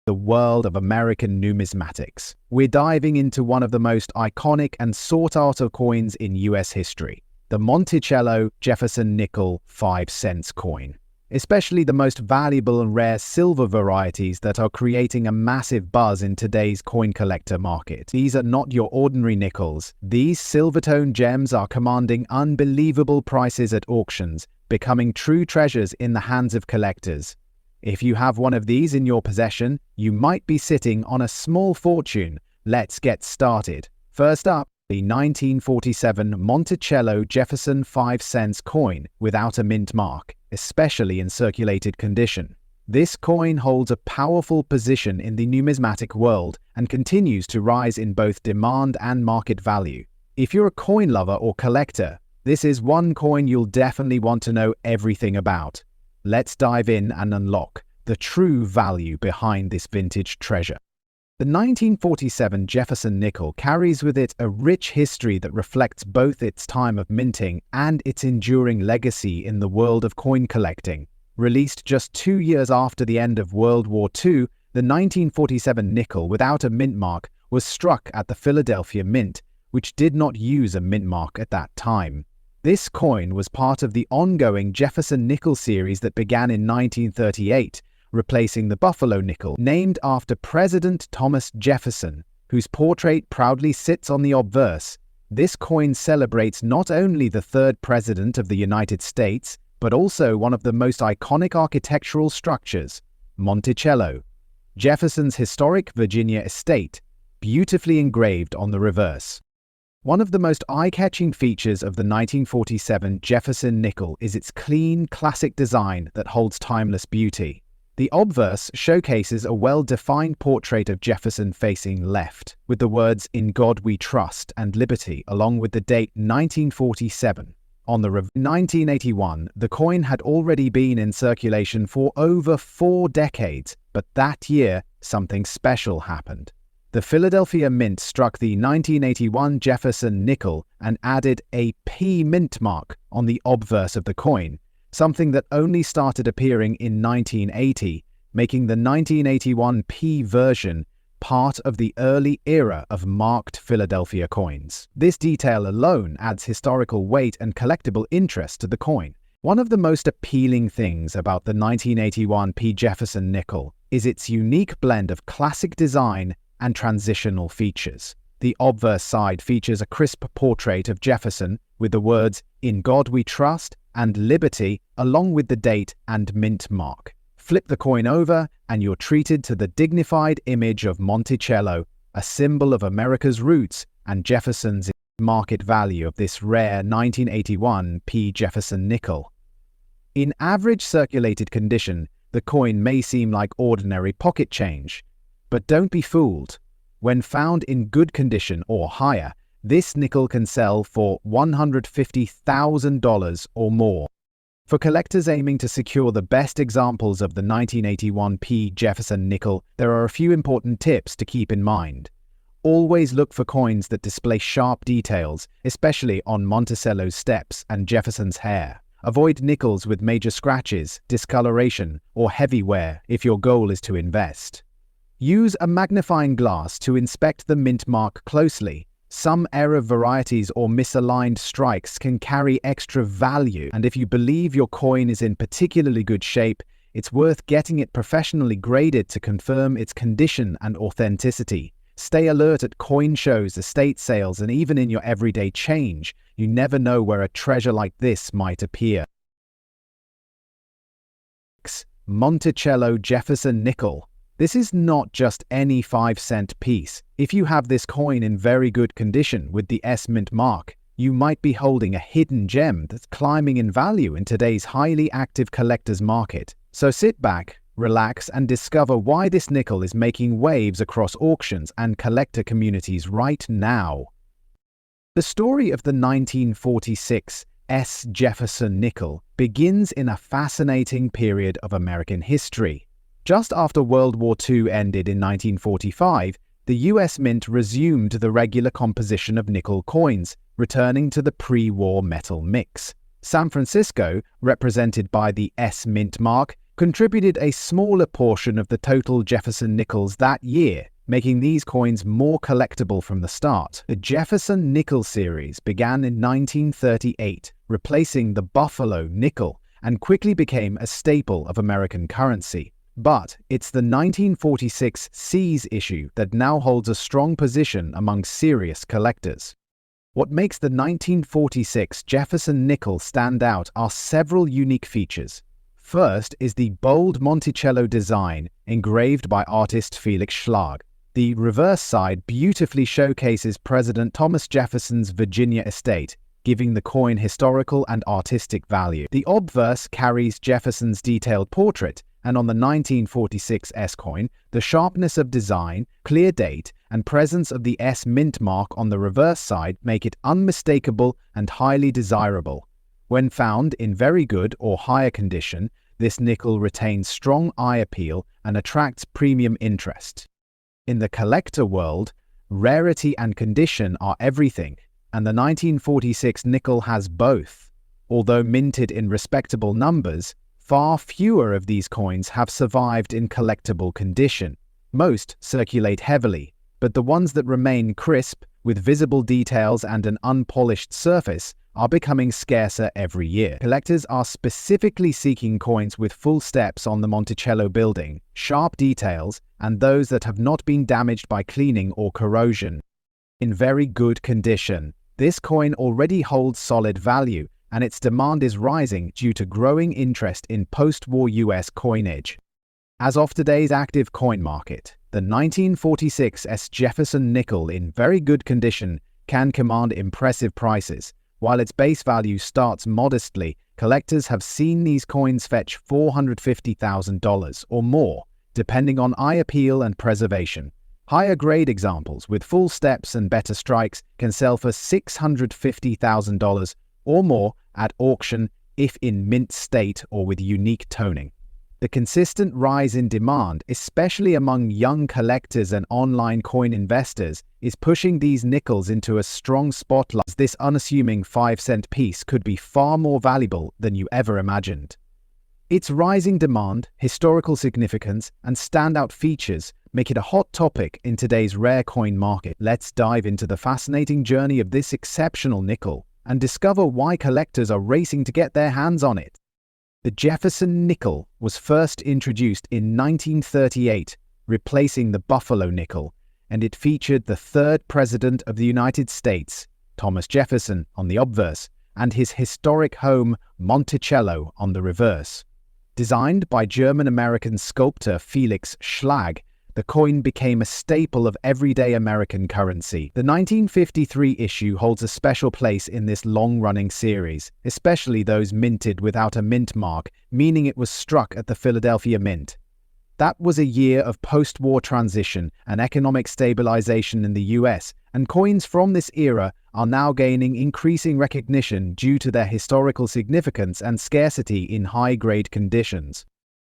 The world of American numismatics. We're diving into one of the most iconic and sought-after coins in US history, the Monticello Jefferson Nickel 5-cent coin. Especially the most valuable and rare silver varieties that are creating a massive buzz in today's coin collector market. These are not your ordinary nickels. These silver-toned gems are commanding unbelievable prices at auctions, becoming true treasures in the hands of collectors. If you have one of these in your possession, you might be sitting on a small fortune. Let's get started. First up, the 1947 Monticello Jefferson 5-cent coin without a mint mark, especially in circulated condition. This coin holds a powerful position in the numismatic world and continues to rise in both demand and market value. If you're a coin lover or collector, this is one coin you'll definitely want to know everything about. Let's dive in and unlock the true value behind this vintage treasure. The 1947 Jefferson Nickel carries with it a rich history that reflects both its time of minting and its enduring legacy in the world of coin collecting. Released just 2 years after the end of World War II, the 1947 nickel without a mint mark was struck at the Philadelphia Mint, which did not use a mint mark at that time. This coin was part of the ongoing Jefferson Nickel series that began in 1938, replacing the Buffalo nickel, named after President Thomas Jefferson, whose portrait proudly sits on the obverse. This coin celebrates not only the third president of the United States, but also one of the most iconic architectural structures, Monticello, Jefferson's historic Virginia estate, beautifully engraved on the reverse. One of the most eye-catching features of the 1947 Jefferson Nickel is its clean, classic design that holds timeless beauty. The obverse showcases a well-defined portrait of Jefferson facing left, with the words "In God We Trust" and "Liberty," along with the date 1947. On the 1981, the coin had already been in circulation for over 4 decades, but that year, something special happened. The Philadelphia Mint struck the 1981 Jefferson Nickel and added a P mint mark on the obverse of the coin, something that only started appearing in 1980, making the 1981 P version part of the early era of marked Philadelphia coins. This detail alone adds historical weight and collectible interest to the coin. One of the most appealing things about the 1981 P Jefferson Nickel is its unique blend of classic design and transitional features. The obverse side features a crisp portrait of Jefferson with the words "In God We Trust" and "Liberty" along with the date and mint mark. Flip the coin over and you're treated to the dignified image of Monticello, a symbol of America's roots and Jefferson's market value of this rare 1981 P Jefferson Nickel. In average circulated condition, the coin may seem like ordinary pocket change, but don't be fooled. When found in good condition or higher, this nickel can sell for $150,000 or more. For collectors aiming to secure the best examples of the 1981 P Jefferson Nickel, there are a few important tips to keep in mind. Always look for coins that display sharp details, especially on Monticello's steps and Jefferson's hair. Avoid nickels with major scratches, discoloration, or heavy wear if your goal is to invest. Use a magnifying glass to inspect the mint mark closely. Some error varieties or misaligned strikes can carry extra value, and if you believe your coin is in particularly good shape, it's worth getting it professionally graded to confirm its condition and authenticity. Stay alert at coin shows, estate sales, and even in your everyday change. You never know where a treasure like this might appear. Monticello Jefferson Nickel. This is not just any 5-cent piece. If you have this coin in very good condition with the S mint mark, you might be holding a hidden gem that's climbing in value in today's highly active collector's market. So sit back, relax, and discover why this nickel is making waves across auctions and collector communities right now. The story of the 1946 S. Jefferson Nickel begins in a fascinating period of American history. Just after World War II ended in 1945, the US Mint resumed the regular composition of nickel coins, returning to the pre-war metal mix. San Francisco, represented by the S Mint mark, contributed a smaller portion of the total Jefferson nickels that year, making these coins more collectible from the start. The Jefferson Nickel series began in 1938, replacing the Buffalo nickel, and quickly became a staple of American currency. But it's the 1946 C's issue that now holds a strong position among serious collectors. What makes the 1946 Jefferson Nickel stand out are several unique features. First is the bold Monticello design engraved by artist Felix Schlag. The reverse side beautifully showcases President Thomas Jefferson's Virginia estate, giving the coin historical and artistic value. The obverse carries Jefferson's detailed portrait, and on the 1946 S coin, the sharpness of design, clear date, and presence of the S mint mark on the reverse side make it unmistakable and highly desirable. When found in very good or higher condition, this nickel retains strong eye appeal and attracts premium interest. In the collector world, rarity and condition are everything, and the 1946 nickel has both. Although minted in respectable numbers, far fewer of these coins have survived in collectible condition. Most circulate heavily, but the ones that remain crisp, with visible details and an unpolished surface, are becoming scarcer every year. Collectors are specifically seeking coins with full steps on the Monticello building, sharp details, and those that have not been damaged by cleaning or corrosion. In very good condition, this coin already holds solid value, and its demand is rising due to growing interest in post-war US coinage. As of today's active coin market, the 1946 S Jefferson Nickel in very good condition can command impressive prices. While its base value starts modestly, collectors have seen these coins fetch $450,000 or more, depending on eye appeal and preservation. Higher grade examples with full steps and better strikes can sell for $650,000 or more at auction if in mint state or with unique toning. The consistent rise in demand, especially among young collectors and online coin investors, is pushing these nickels into a strong spotlight. This unassuming 5-cent piece could be far more valuable than you ever imagined. Its rising demand, historical significance, and standout features make it a hot topic in today's rare coin market. Let's dive into the fascinating journey of this exceptional nickel and discover why collectors are racing to get their hands on it. The Jefferson Nickel was first introduced in 1938, replacing the Buffalo nickel, and it featured the third President of the United States, Thomas Jefferson, on the obverse, and his historic home, Monticello, on the reverse. Designed by German-American sculptor Felix Schlag, the coin became a staple of everyday American currency. The 1953 issue holds a special place in this long-running series, especially those minted without a mint mark, meaning it was struck at the Philadelphia Mint. That was a year of post-war transition and economic stabilization in the US, and coins from this era are now gaining increasing recognition due to their historical significance and scarcity in high-grade conditions.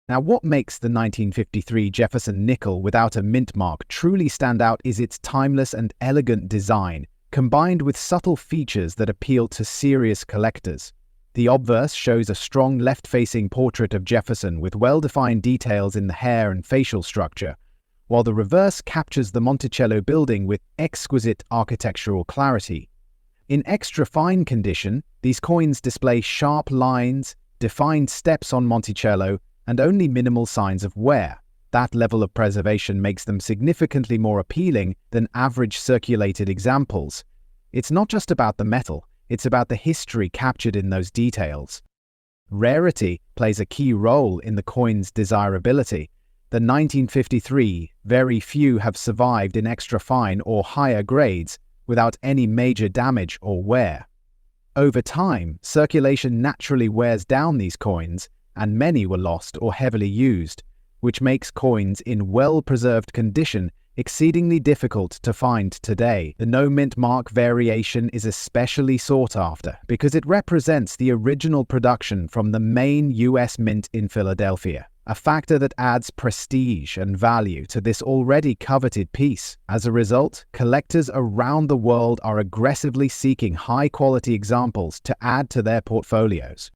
Now, what makes the 1953 Jefferson Nickel without a mint mark truly stand out is its timeless and elegant design, combined with subtle features that appeal to serious collectors. The obverse shows a strong left-facing portrait of Jefferson with well-defined details in the hair and facial structure, while the reverse captures the Monticello building with exquisite architectural clarity. In extra-fine condition, these coins display sharp lines, defined steps on Monticello, and only minimal signs of wear. That level of preservation makes them significantly more appealing than average circulated examples. It's not just about the metal, it's about the history captured in those details. Rarity plays a key role in the coin's desirability. The 1953, very few have survived in extra fine or higher grades without any major damage or wear. Over time, circulation naturally wears down these coins, and many were lost or heavily used, which makes coins in well-preserved condition exceedingly difficult to find today. The no mint mark variation is especially sought after because it represents the original production from the main US Mint in Philadelphia, a factor that adds prestige and value to this already coveted piece. As a result, collectors around the world are aggressively seeking high-quality examples to add to their portfolios.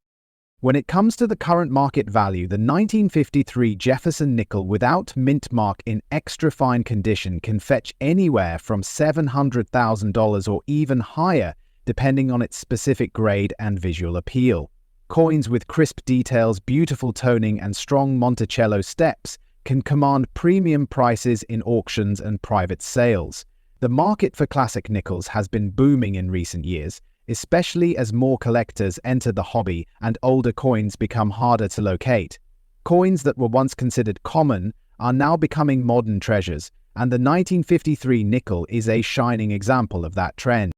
When it comes to the current market value, the 1953 Jefferson Nickel without mint mark in extra fine condition can fetch anywhere from $700,000 or even higher, depending on its specific grade and visual appeal. Coins with crisp details, beautiful toning, and strong Monticello steps can command premium prices in auctions and private sales. The market for classic nickels has been booming in recent years, especially as more collectors enter the hobby and older coins become harder to locate. Coins that were once considered common are now becoming modern treasures, and the 1953 nickel is a shining example of that trend.